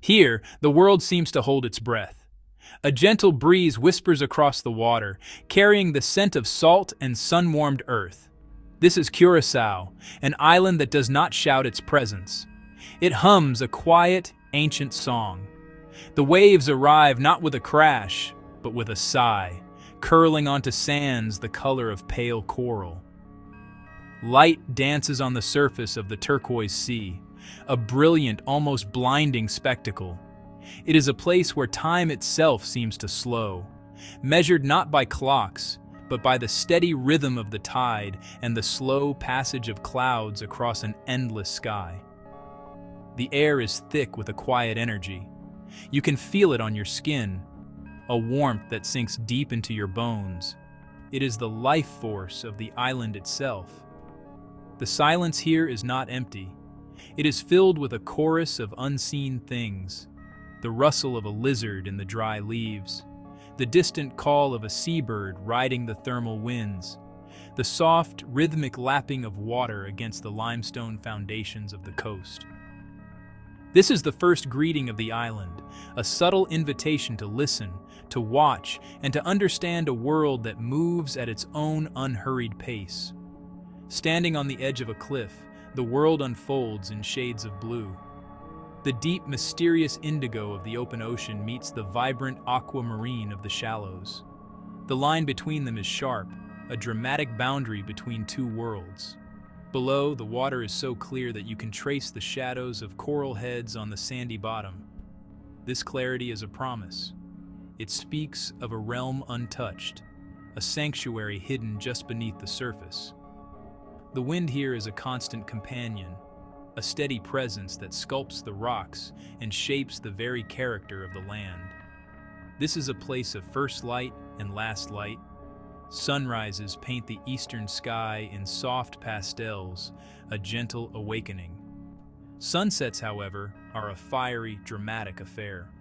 Here, the world seems to hold its breath. A gentle breeze whispers across the water, carrying the scent of salt and sun-warmed earth. This is Curaçao, an island that does not shout its presence. It hums a quiet, ancient song. The waves arrive not with a crash, but with a sigh, curling onto sands the color of pale coral. Light dances on the surface of the turquoise sea, a brilliant, almost blinding spectacle. It is a place where time itself seems to slow, measured not by clocks, but by the steady rhythm of the tide and the slow passage of clouds across an endless sky. The air is thick with a quiet energy. You can feel it on your skin, a warmth that sinks deep into your bones. It is the life force of the island itself. The silence here is not empty. It is filled with a chorus of unseen things, the rustle of a lizard in the dry leaves, the distant call of a seabird riding the thermal winds, the soft, rhythmic lapping of water against the limestone foundations of the coast. This is the first greeting of the island, a subtle invitation to listen, to watch, and to understand a world that moves at its own unhurried pace. Standing on the edge of a cliff, the world unfolds in shades of blue. The deep, mysterious indigo of the open ocean meets the vibrant aquamarine of the shallows. The line between them is sharp, a dramatic boundary between two worlds. Below, the water is so clear that you can trace the shadows of coral heads on the sandy bottom. This clarity is a promise. It speaks of a realm untouched, a sanctuary hidden just beneath the surface. The wind here is a constant companion, a steady presence that sculpts the rocks and shapes the very character of the land. This is a place of first light and last light. Sunrises paint the eastern sky in soft pastels, a gentle awakening. Sunsets, however, are a fiery, dramatic affair.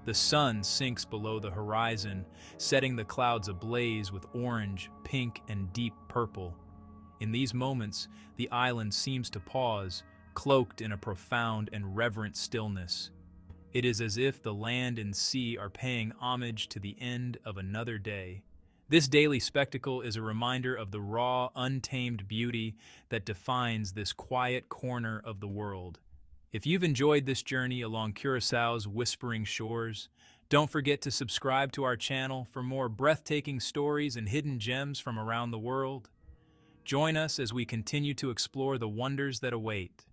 The sun sinks below the horizon, setting the clouds ablaze with orange, pink, and deep purple. In these moments, the island seems to pause, cloaked in a profound and reverent stillness. It is as if the land and sea are paying homage to the end of another day. This daily spectacle is a reminder of the raw, untamed beauty that defines this quiet corner of the world. If you've enjoyed this journey along Curaçao's whispering shores, don't forget to subscribe to our channel for more breathtaking stories and hidden gems from around the world. Join us as we continue to explore the wonders that await.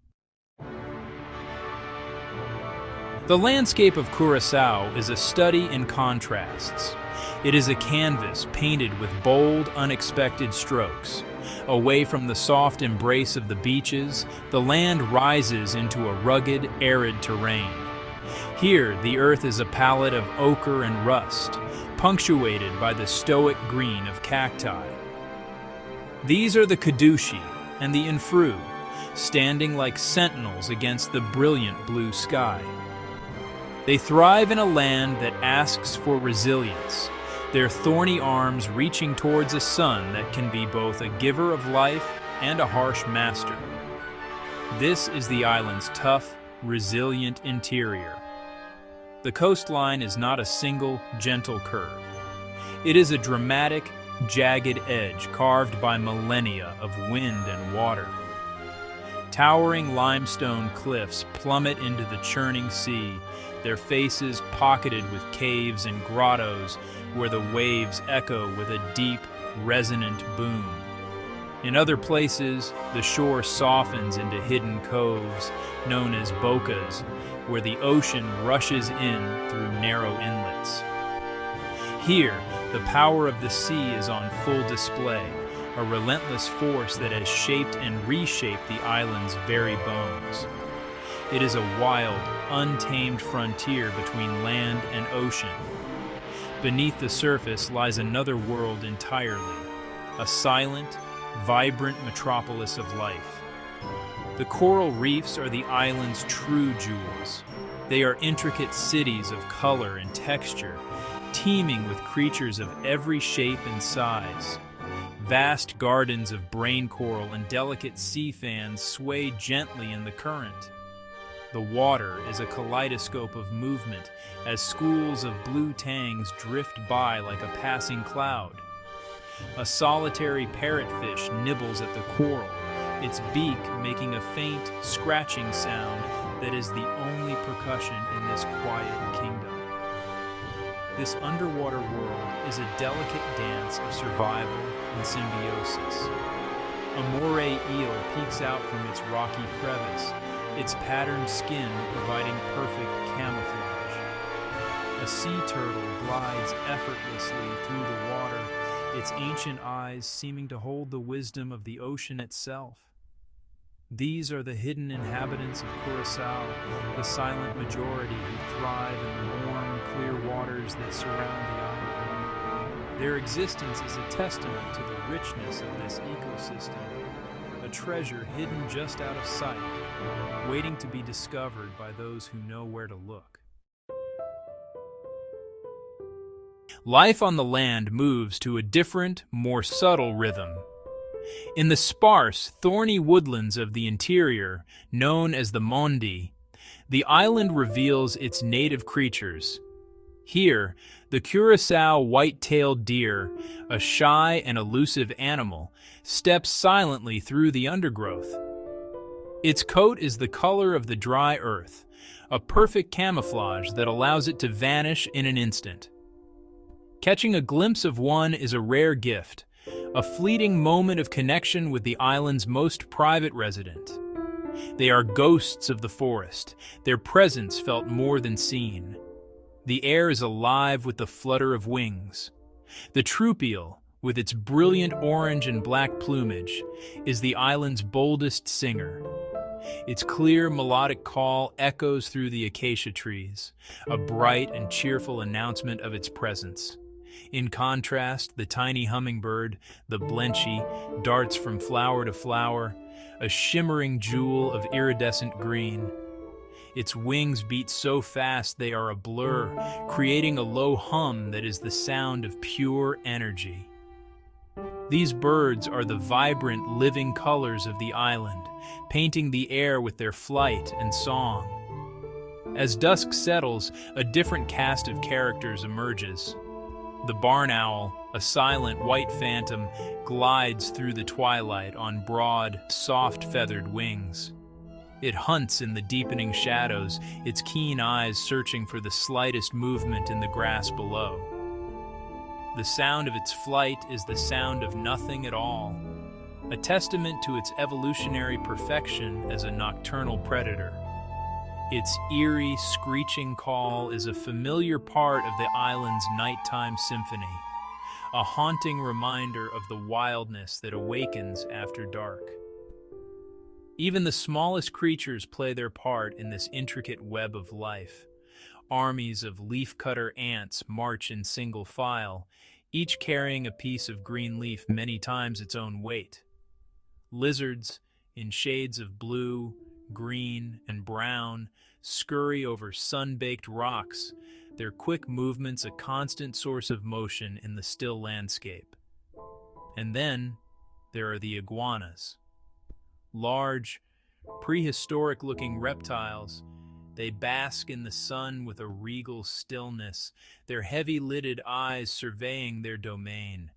The landscape of Curaçao is a study in contrasts. It is a canvas painted with bold, unexpected strokes. Away from the soft embrace of the beaches, the land rises into a rugged, arid terrain. Here, the earth is a palette of ochre and rust, punctuated by the stoic green of cacti. These are the caduceus and the infru, standing like sentinels against the brilliant blue sky. They thrive in a land that asks for resilience, their thorny arms reaching towards a sun that can be both a giver of life and a harsh master. This is the island's tough, resilient interior. The coastline is not a single, gentle curve. It is a dramatic, jagged edge carved by millennia of wind and water. Towering limestone cliffs plummet into the churning sea, their faces pocketed with caves and grottos where the waves echo with a deep, resonant boom. In other places, the shore softens into hidden coves known as bocas, where the ocean rushes in through narrow inlets. Here, the power of the sea is on full display, a relentless force that has shaped and reshaped the island's very bones. It is a wild, untamed frontier between land and ocean. Beneath the surface lies another world entirely, a silent, vibrant metropolis of life. The coral reefs are the island's true jewels. They are intricate cities of color and texture, teeming with creatures of every shape and size. Vast gardens of brain coral and delicate sea fans sway gently in the current. The water is a kaleidoscope of movement as schools of blue tangs drift by like a passing cloud. A solitary parrotfish nibbles at the coral, its beak making a faint, scratching sound that is the only percussion in this quiet kingdom. This underwater world is a delicate dance of survival and symbiosis. A moray eel peeks out from its rocky crevice, its patterned skin providing perfect camouflage. A sea turtle glides effortlessly through the water, its ancient eyes seeming to hold the wisdom of the ocean itself. These are the hidden inhabitants of Curaçao, the silent majority who thrive in the warm, clear waters that surround the island. Their existence is a testament to the richness of this ecosystem, a treasure hidden just out of sight, waiting to be discovered by those who know where to look. Life on the land moves to a different, more subtle rhythm. In the sparse, thorny woodlands of the interior, known as the Mondi, the island reveals its native creatures. Here, the Curaçao white-tailed deer, a shy and elusive animal, steps silently through the undergrowth. Its coat is the color of the dry earth, a perfect camouflage that allows it to vanish in an instant. Catching a glimpse of one is a rare gift, a fleeting moment of connection with the island's most private resident. They are ghosts of the forest, their presence felt more than seen. The air is alive with the flutter of wings. The troupial, with its brilliant orange and black plumage, is the island's boldest singer. Its clear, melodic call echoes through the acacia trees, a bright and cheerful announcement of its presence. In contrast, the tiny hummingbird, the blenchy, darts from flower to flower, a shimmering jewel of iridescent green. Its wings beat so fast they are a blur, creating a low hum that is the sound of pure energy. These birds are the vibrant, living colors of the island, painting the air with their flight and song. As dusk settles, a different cast of characters emerges. The barn owl, a silent white phantom, glides through the twilight on broad, soft-feathered wings. It hunts in the deepening shadows, its keen eyes searching for the slightest movement in the grass below. The sound of its flight is the sound of nothing at all, a testament to its evolutionary perfection as a nocturnal predator. Its eerie, screeching call is a familiar part of the island's nighttime symphony, a haunting reminder of the wildness that awakens after dark. Even the smallest creatures play their part in this intricate web of life. Armies of leafcutter ants march in single file, each carrying a piece of green leaf many times its own weight. Lizards, in shades of blue, green, and brown, scurry over sun-baked rocks, their quick movements a constant source of motion in the still landscape. And then there are the iguanas. Large, prehistoric-looking reptiles, they bask in the sun with a regal stillness, their heavy-lidded eyes surveying their domain.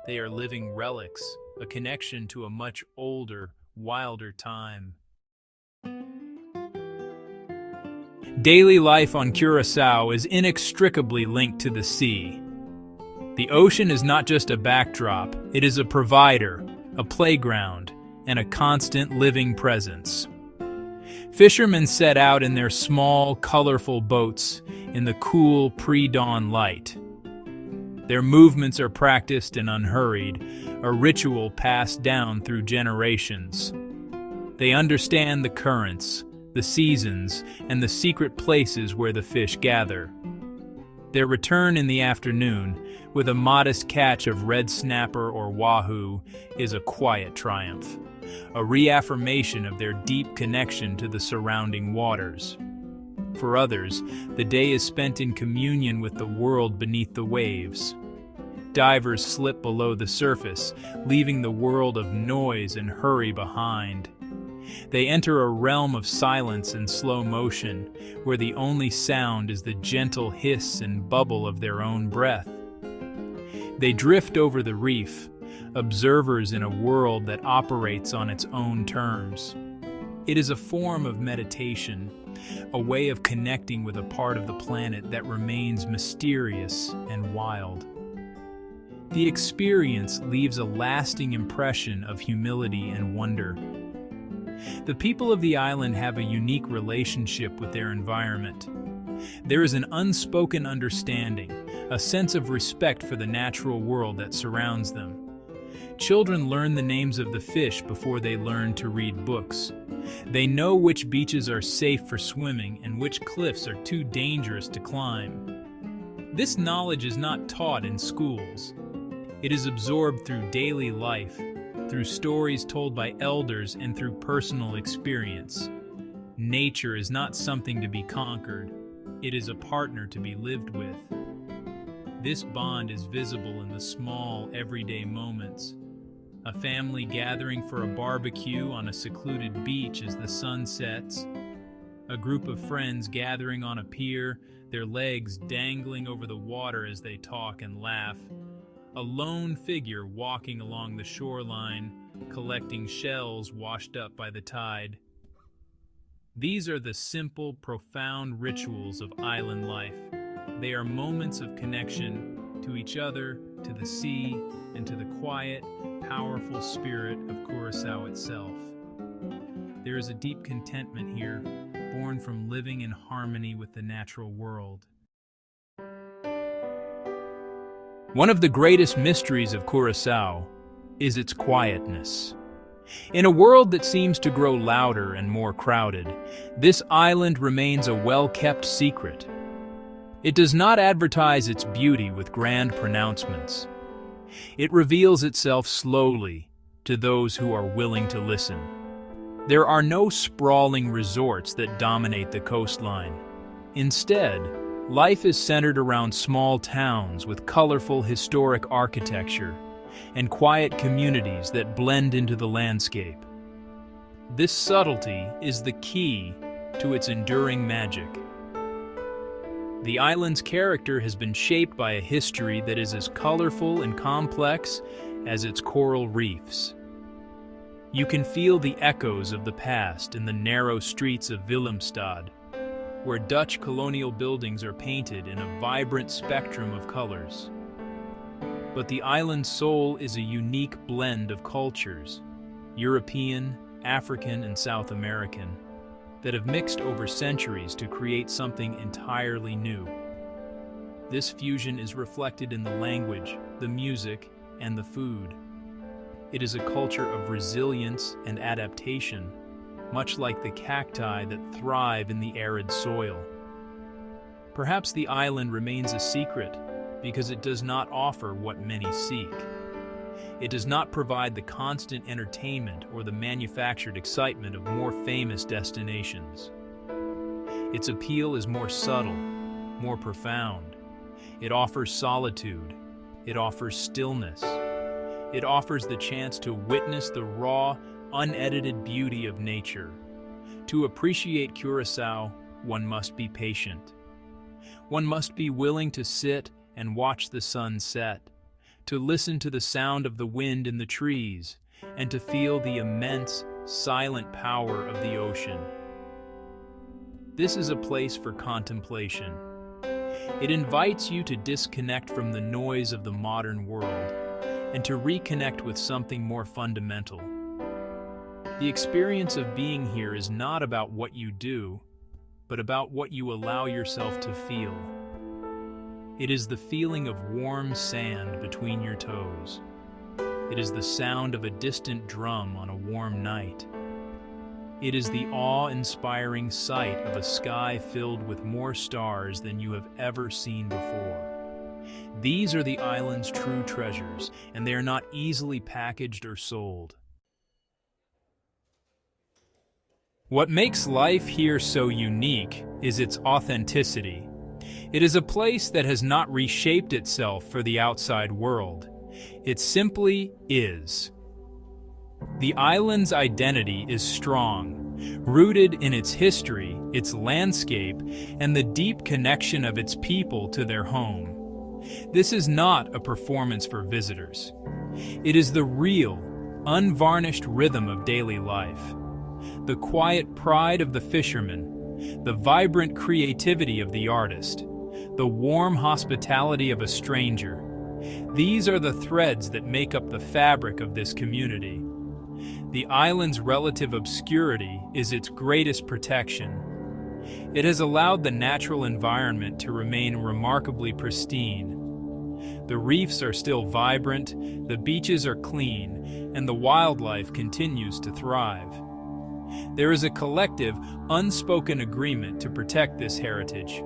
They are living relics, a connection to a much older, wilder time. Daily life on Curaçao is inextricably linked to the sea. The ocean is not just a backdrop, it is a provider, a playground, and a constant living presence. Fishermen set out in their small, colorful boats in the cool pre-dawn light. Their movements are practiced and unhurried, a ritual passed down through generations. They understand the currents, the seasons, and the secret places where the fish gather. Their return in the afternoon, with a modest catch of red snapper or wahoo, is a quiet triumph, a reaffirmation of their deep connection to the surrounding waters. For others, the day is spent in communion with the world beneath the waves. Divers slip below the surface, leaving the world of noise and hurry behind. They enter a realm of silence and slow motion, where the only sound is the gentle hiss and bubble of their own breath. They drift over the reef, observers in a world that operates on its own terms. It is a form of meditation, a way of connecting with a part of the planet that remains mysterious and wild. The experience leaves a lasting impression of humility and wonder. The people of the island have a unique relationship with their environment. There is an unspoken understanding, a sense of respect for the natural world that surrounds them. Children learn the names of the fish before they learn to read books. They know which beaches are safe for swimming and which cliffs are too dangerous to climb. This knowledge is not taught in schools. It is absorbed through daily life, through stories told by elders and through personal experience. Nature is not something to be conquered. It is a partner to be lived with. This bond is visible in the small, everyday moments. A family gathering for a barbecue on a secluded beach as the sun sets. A group of friends gathering on a pier, their legs dangling over the water as they talk and laugh. A lone figure walking along the shoreline, collecting shells washed up by the tide. These are the simple, profound rituals of island life. They are moments of connection to each other, to the sea, and to the quiet, powerful spirit of Curaçao itself. There is a deep contentment here, born from living in harmony with the natural world. One of the greatest mysteries of Curaçao is its quietness. In a world that seems to grow louder and more crowded, this island remains a well-kept secret. It does not advertise its beauty with grand pronouncements. It reveals itself slowly to those who are willing to listen. There are no sprawling resorts that dominate the coastline. Instead, life is centered around small towns with colorful historic architecture and quiet communities that blend into the landscape. This subtlety is the key to its enduring magic. The island's character has been shaped by a history that is as colorful and complex as its coral reefs. You can feel the echoes of the past in the narrow streets of Willemstad, where Dutch colonial buildings are painted in a vibrant spectrum of colors. But the island's soul is a unique blend of cultures, European, African, and South American, that have mixed over centuries to create something entirely new. This fusion is reflected in the language, the music, and the food. It is a culture of resilience and adaptation, much like the cacti that thrive in the arid soil. Perhaps the island remains a secret because it does not offer what many seek. It does not provide the constant entertainment or the manufactured excitement of more famous destinations. Its appeal is more subtle, more profound. It offers solitude. It offers stillness. It offers the chance to witness the raw, unedited beauty of nature. To appreciate Curaçao, one must be patient. One must be willing to sit and watch the sun set, to listen to the sound of the wind in the trees, and to feel the immense, silent power of the ocean. This is a place for contemplation. It invites you to disconnect from the noise of the modern world and to reconnect with something more fundamental. The experience of being here is not about what you do, but about what you allow yourself to feel. It is the feeling of warm sand between your toes. It is the sound of a distant drum on a warm night. It is the awe-inspiring sight of a sky filled with more stars than you have ever seen before. These are the island's true treasures, and they are not easily packaged or sold. What makes life here so unique is its authenticity. It is a place that has not reshaped itself for the outside world. It simply is. The island's identity is strong, rooted in its history, its landscape, and the deep connection of its people to their home. This is not a performance for visitors. It is the real, unvarnished rhythm of daily life. The quiet pride of the fisherman, the vibrant creativity of the artist, the warm hospitality of a stranger. These are the threads that make up the fabric of this community. The island's relative obscurity is its greatest protection. It has allowed the natural environment to remain remarkably pristine. The reefs are still vibrant, the beaches are clean, and the wildlife continues to thrive. There is a collective, unspoken agreement to protect this heritage.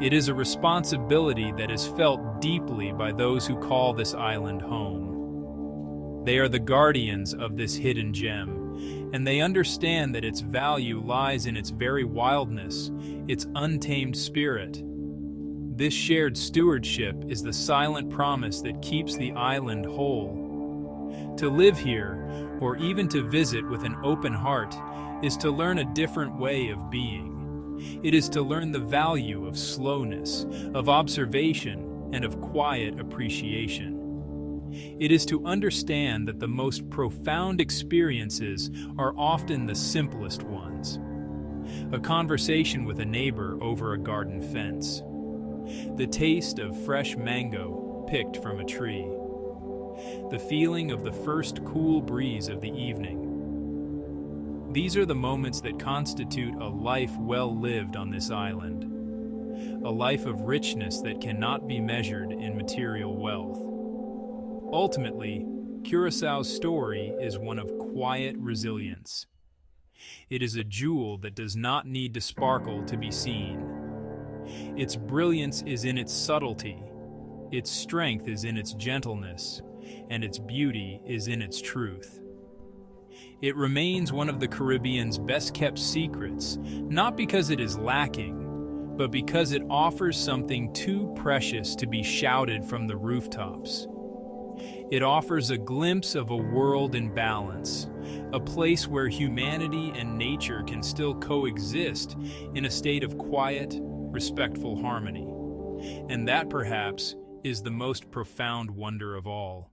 It is a responsibility that is felt deeply by those who call this island home. They are the guardians of this hidden gem, and they understand that its value lies in its very wildness, its untamed spirit. This shared stewardship is the silent promise that keeps the island whole. To live here, or even to visit with an open heart, is to learn a different way of being. It is to learn the value of slowness, of observation, and of quiet appreciation. It is to understand that the most profound experiences are often the simplest ones. A conversation with a neighbor over a garden fence. The taste of fresh mango picked from a tree. The feeling of the first cool breeze of the evening. These are the moments that constitute a life well lived on this island. A life of richness that cannot be measured in material wealth. Ultimately, Curaçao's story is one of quiet resilience. It is a jewel that does not need to sparkle to be seen. Its brilliance is in its subtlety, its strength is in its gentleness, and its beauty is in its truth. It remains one of the Caribbean's best-kept secrets, not because it is lacking, but because it offers something too precious to be shouted from the rooftops. It offers a glimpse of a world in balance, a place where humanity and nature can still coexist in a state of quiet, respectful harmony. And that, perhaps, is the most profound wonder of all.